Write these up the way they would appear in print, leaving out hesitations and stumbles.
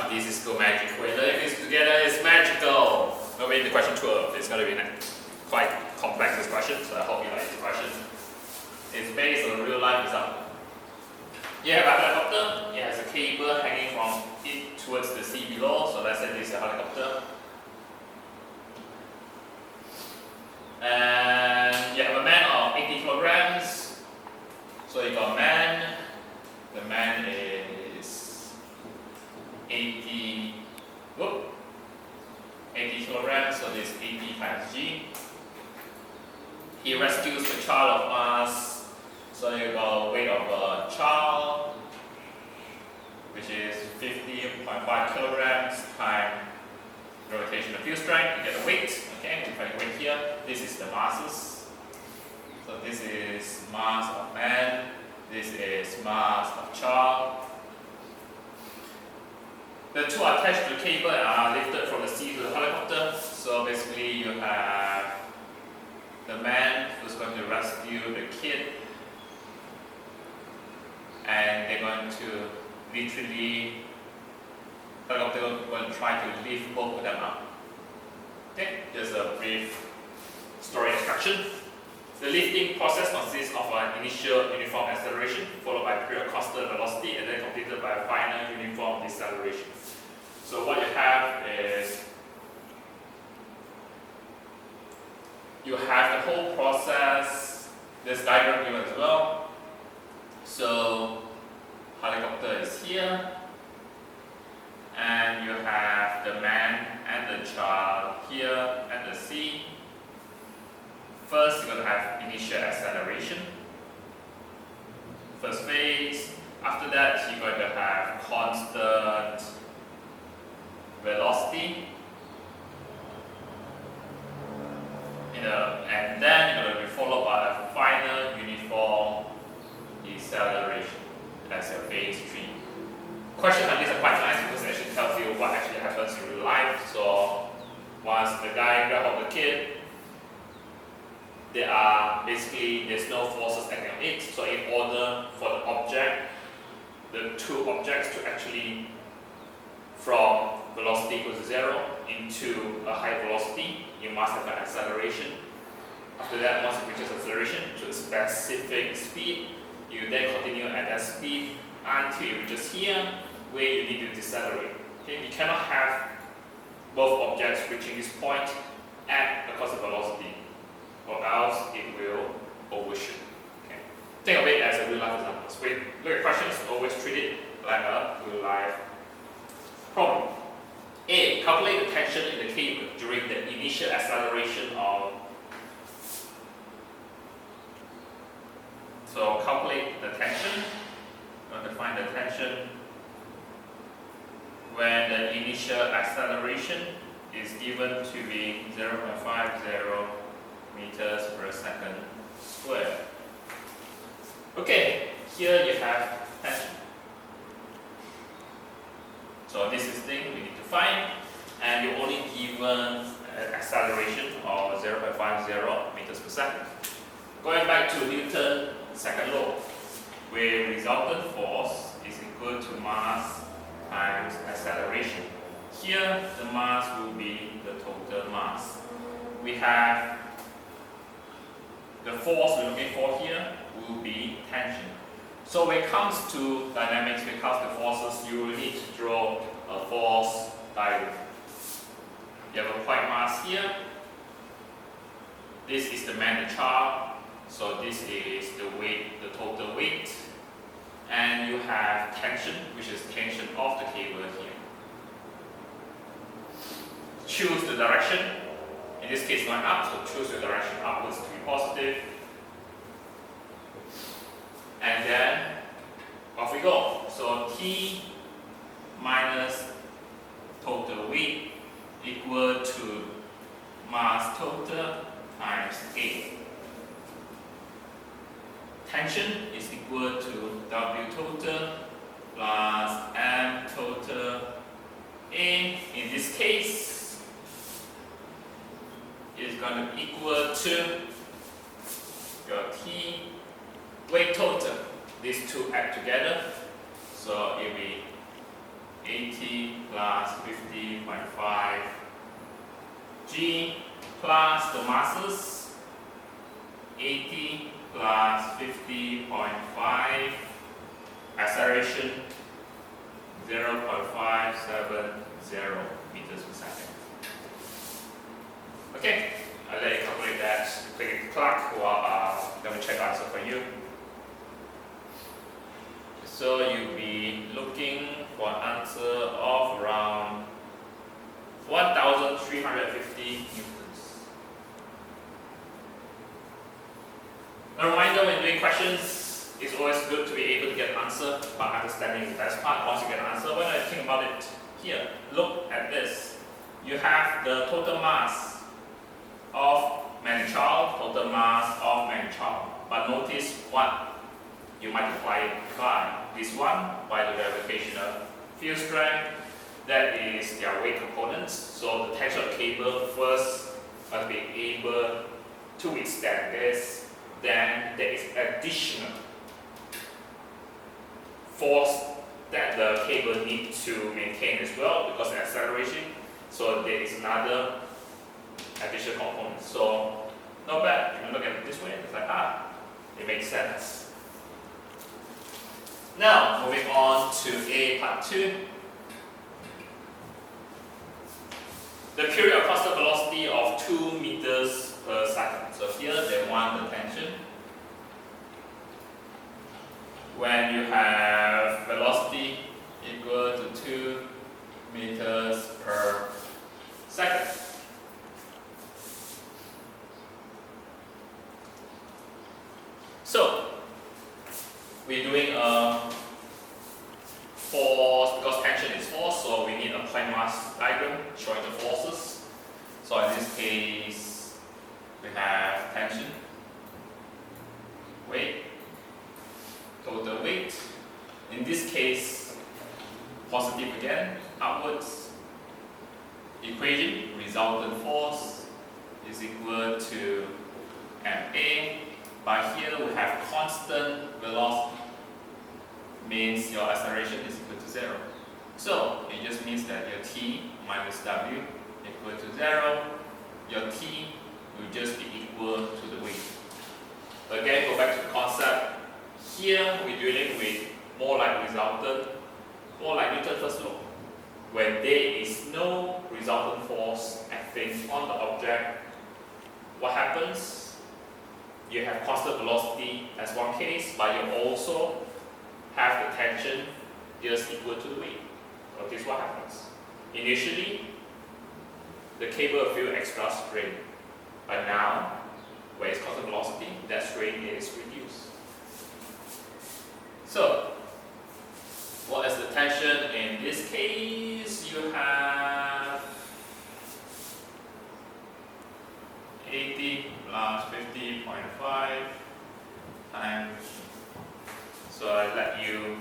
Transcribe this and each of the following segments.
this is called magic. When learning this together, it's magical. Maybe the question 12 is going to be quite complex, this question, so I hope you like this question. It's based on a real life example. You have a helicopter, it has a cable hanging from it towards the sea below, so let's say this is a helicopter. And you have a man of 80 kilograms, so you got a man, the man is 80 kilograms, so this 80 times G. He rescues the child of Mars, so you got weight of a child, which is 50.5 kilograms times gravitational field strength. You get the weight. Okay, we find weight here. This is the masses. So this is mass of man. This is mass of child. The two are attached to the cable and are lifted from the sea to the helicopter. So basically, you have the man who's going to rescue the kid, and they're going to literally, helicopter going to try to lift both of them up. Okay, just a brief story instruction. The lifting process consists of an initial uniform acceleration, followed by period constant velocity, and then completed by a final uniform deceleration. So what you have is, you have the whole process. There's diagram given as well. So helicopter is here, and you have the man and the child here at the sea. First, you're going to have initial acceleration, first phase. After that, you're going to have constant velocity, and then you're going to be followed by a final uniform deceleration. That's your phase 3. Questions like this are quite nice because it actually tells you what actually happens in real life. So once the guy grabs the kid, there's no forces acting on it. So in order for the object, the two objects to actually from velocity equals to 0 into a high velocity, you must have an acceleration. After that, once it reaches acceleration to a specific speed, you then continue at that speed until it reaches here, where you need to decelerate. Okay? You cannot have both objects reaching this point at the constant velocity, or else it will overshoot. Okay? Think of it as a real life example. So when you look at questions, always treat it like a real life problem. A. Calculate the tension in the cable during the initial acceleration of. So calculate the tension. We're going to find the tension when the initial acceleration is given to be 0.50 meters per second squared. Okay, here you have tension. So this is the thing we need to find, and you're only given an acceleration of 0.50 meters per second. Going back to Newton's second law, where resultant force is equal to mass times acceleration. Here, the mass will be the total mass. We have the force we're looking for here will be tension. So when it comes to dynamics, when it comes to forces, you will need to draw a force diagram. You have a point mass here. This is the man, the child. So this is the weight, the total weight. And you have tension, which is tension of the cable here. Choose the direction. In this case, going up, so choose the direction upwards to be positive. And then off we go. So T minus total weight equal to mass total times A. Tension is equal to W total plus M total A. In this case, is going to be equal to your T weight total. These two add together, so it will be 80 plus 50.5 g plus the masses 80 plus 50.5, acceleration 0.570 meters per second. Okay, I'll let you calculate that. Click the clock while I'm going to check answer for you. So you'll be looking for an answer of around 1,350 newtons. A reminder when doing questions, it's always good to be able to get an answer, but understanding is the best part. Once you get an answer, when I think about it here, look at this. You have the total mass of man-child, total mass of man-child. But notice what you multiply it by. This one, by the gravitational field strength, that is their weight components. So the tension of cable first must be able to withstand this. Then there is additional force that the cable needs to maintain as well because of acceleration. So there is another additional component. So not bad. You can look at it this way. It's like it makes sense. Now moving on to A part 2. The period of constant velocity of 2 meters per second. So here they want the tension. When you have velocity equal to 2 meters per second. So we're doing a force, because tension is force, so we need a point mass diagram showing the forces. So in this case, we have tension, weight, total weight. In this case, positive again, upwards. Equation, resultant force is equal to ma. By here we have constant velocity, means your acceleration is equal to 0. So it just means that your t minus w equal to 0. Your t will just be equal to the weight. Again, go back to the concept. Here we're dealing with more like resultant, more like Newton's first law. When there is no resultant force acting on the object, what happens? You have constant velocity as one case, but you also have the tension just equal to the weight. Notice what happens. Initially, the cable will feel extra strain, but now, where it's constant velocity, that strain is reduced. So, what is the tension in this case? You have 80 plus 50.5 times. So I'll let you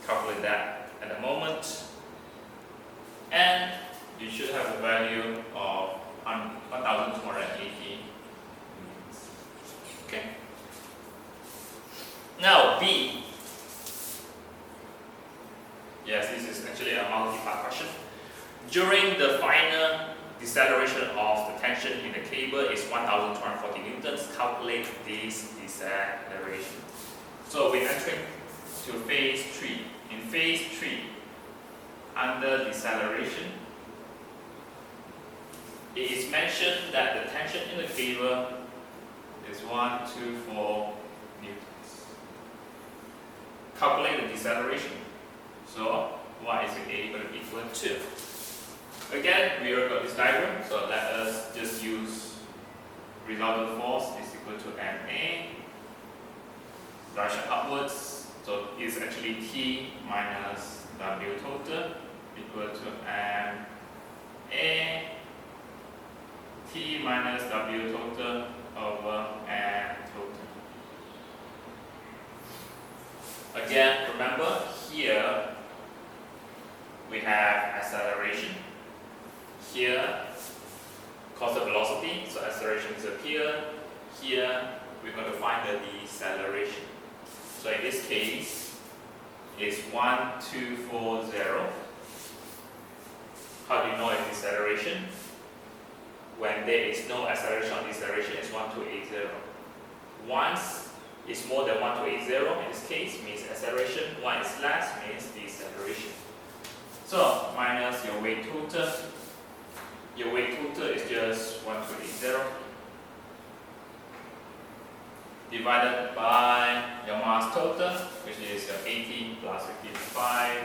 calculate that at the moment. And you should have a value of 1,280. Okay. Now B. Yes, this is actually a multi-part question. During the final deceleration of the tension in the cable is 1,240 newtons. Calculate this deceleration. So we're entering to phase 3. In phase 3, under deceleration, it is mentioned that the tension in the cable is 124 newtons. Calculate the deceleration. So what is it equal to? Again, we already got this diagram, so let us just use resultant force is equal to ma, direction upwards, so it's actually T minus W total equal to ma, T minus W total over m total. Again, remember here we have acceleration. Here, constant velocity, so acceleration is up here. Here, we're going to find the deceleration. So in this case, it's 1240 How do you know it's deceleration? When there is no acceleration or deceleration, it's 1280. Once it's more than 1280, in this case, means acceleration. One is less, means deceleration. So, minus your weight total. Your weight total is just 1280. Divided by your mass total, which is your 80 plus 55.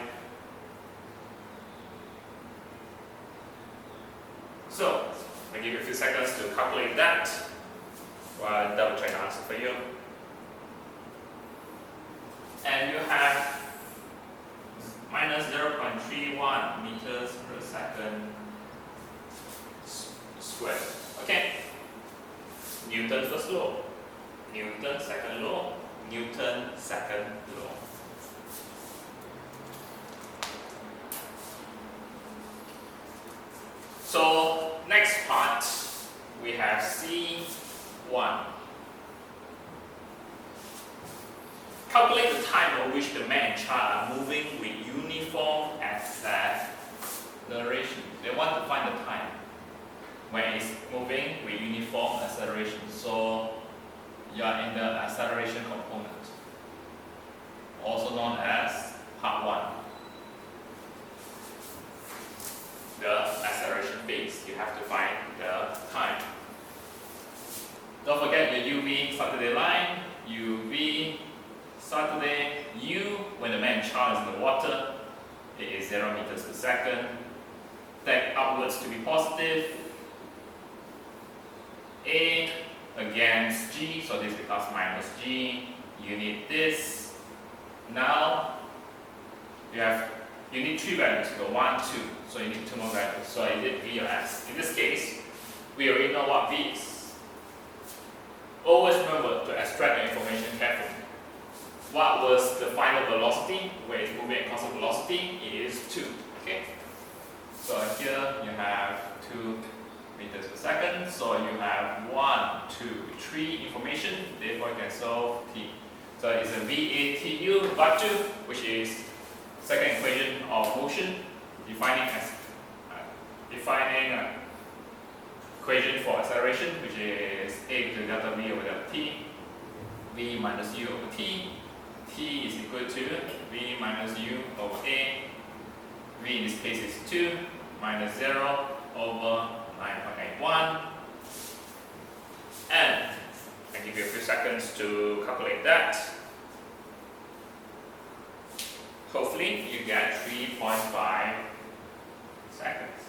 So, I'll give you a few seconds to calculate that while I double check the answer for you. And you have minus 0.31 meters per second squared. Okay? Newton first law. Newton second law. Newton second law. So, next part, we have C1. Calculate the time at which the man and child are moving with uniform acceleration. They want to find the time when it's moving with uniform acceleration. So, you are in the acceleration component, also known as part 1. The acceleration phase. You have to find the time. Don't forget your UV Saturday line. UV Saturday U, when the man and child is in the water, it is 0 meters per second. Take upwards to be positive. A against G, so this becomes minus G. You need this. Now you need 3 values. You go 1, 2. So you need 2 more values. So is it V or S? In this case, we already know what V is. Always remember to extract the information carefully. What was the final velocity? Where it's moving at constant velocity, it is 2. Okay? So here you have 2 meters per second. So you have 1, 2, 3 information. Therefore you can solve T. So it's a VATU, VATU, which is second equation of motion, defining equation for acceleration, which is A to delta V over delta T, V minus U over T. T is equal to V minus U over A. V in this case is 2 minus 0 over 9.81. And I give you a few seconds to calculate that. Hopefully you get 3.5 seconds.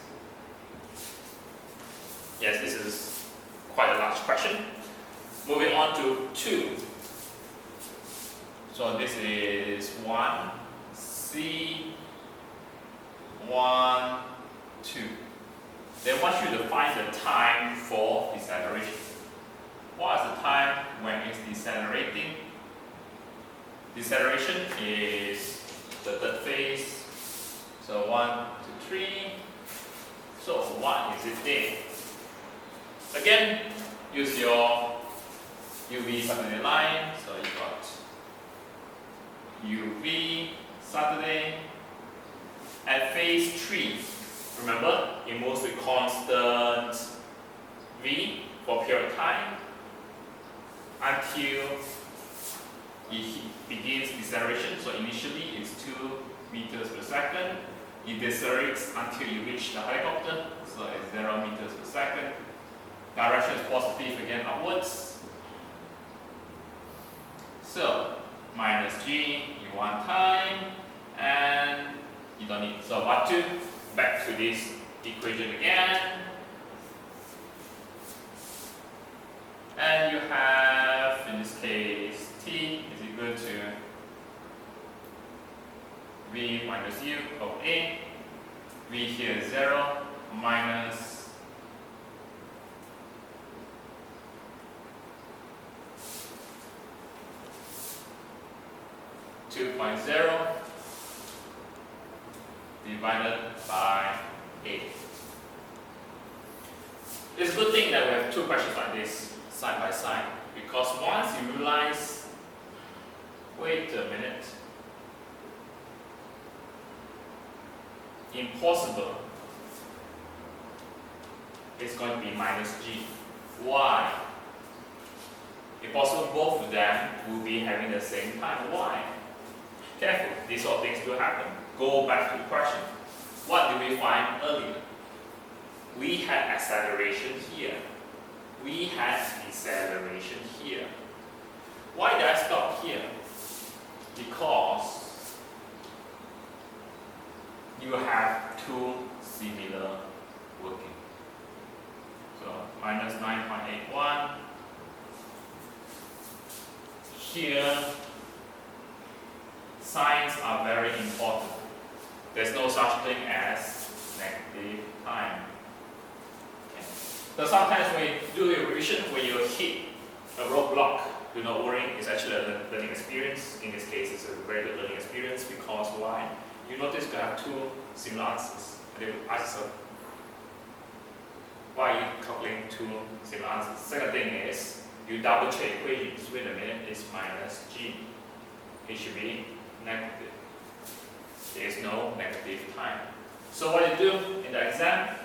Yes, this is quite a large question. Moving on to 2. So this is 1, C, 1, 2. They want you to find the time for deceleration. What is the time when it's decelerating? Deceleration is the third phase. So 1, 2, 3. So what is it there? Again, use your UV Saturday line. So you got UV Saturday at phase 3. Remember, it moves with constant V for a period of time until it begins deceleration. So initially it's 2 meters per second. It decelerates until you reach the helicopter. So it's 0 meters per second. Direction is positive again upwards. So minus G, you want time, and you don't need. So what to? Back to this equation again. And you have, in this case, T is equal to V minus U of A. V here is 0 minus 2.0 divided by 8. It's a good thing that we have 2 questions like this side by side, because once you realize, wait a minute, impossible is going to be minus g. Why? If possible, both of them will be having the same time. Why? Careful, these sort of things will happen. Go back to the question. What did we find earlier? We had acceleration here. We had deceleration here. Why did I stop here? Because you have two similar working. So minus 9.81. Here, signs are very important. There's no such thing as negative time. Okay. So sometimes when you do a revision, when you hit a roadblock, do not worry, it's actually a learning experience. In this case, it's a very good learning experience because why? You notice you have two similar answers. And they will ask yourself, why are you calculating two similar answers? Second thing is, you double check equations. Wait a minute, it's minus g. It should be negative. There is no negative time. So what you do in the exam,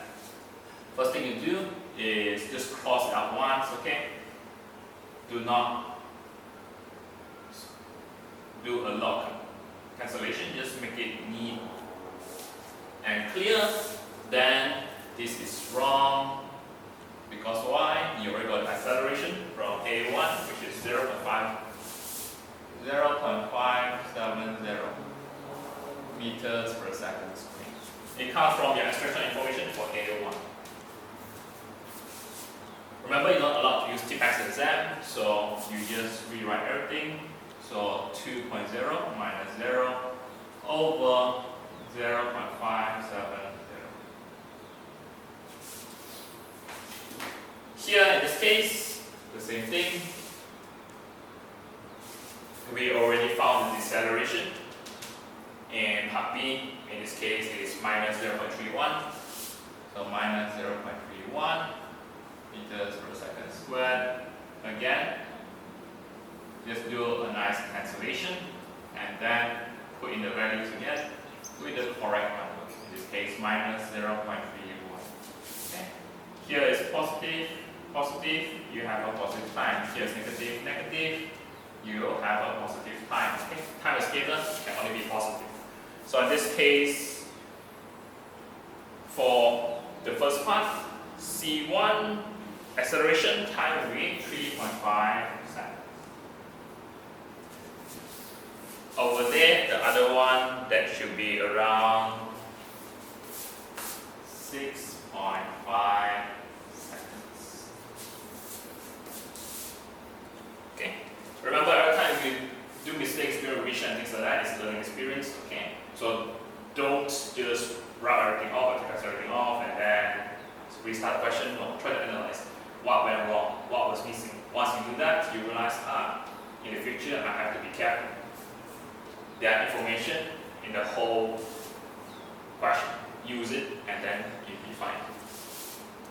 first thing you do is just cross it out once, okay? Do not do a lot of cancellation, just make it neat and clear. Then this is wrong. Because why? You already got acceleration from A1, which is 0.570 meters per second squared. It comes from your extraction information for A1. Remember, you're not allowed to use TPACS exam, so you just rewrite everything. So 2.0 minus 0 over 0.570. Here in this case, the same thing. We already found the deceleration. And part B, in this case, is minus 0.31. So minus 0.31 meters per second squared. Again, just do a nice cancellation and then put in the values again with the correct number. In this case, minus 0.31. Okay. Here is positive. Positive, you have a positive time. Here is negative, negative, you have a positive time. Okay? Time is given, can only be positive. So in this case, for the first part, C1 acceleration time will be 3.5 seconds. Over there, the other one that should be around 6.5. Remember, every time you do mistakes during revision and things like that, it's a learning experience. Okay, so don't just rub everything off or take everything off and then restart the question. No, try to analyze what went wrong, what was missing. Once you do that, you realize, in the future, I have to be careful. There are information in the whole question. Use it, and then you'll be fine.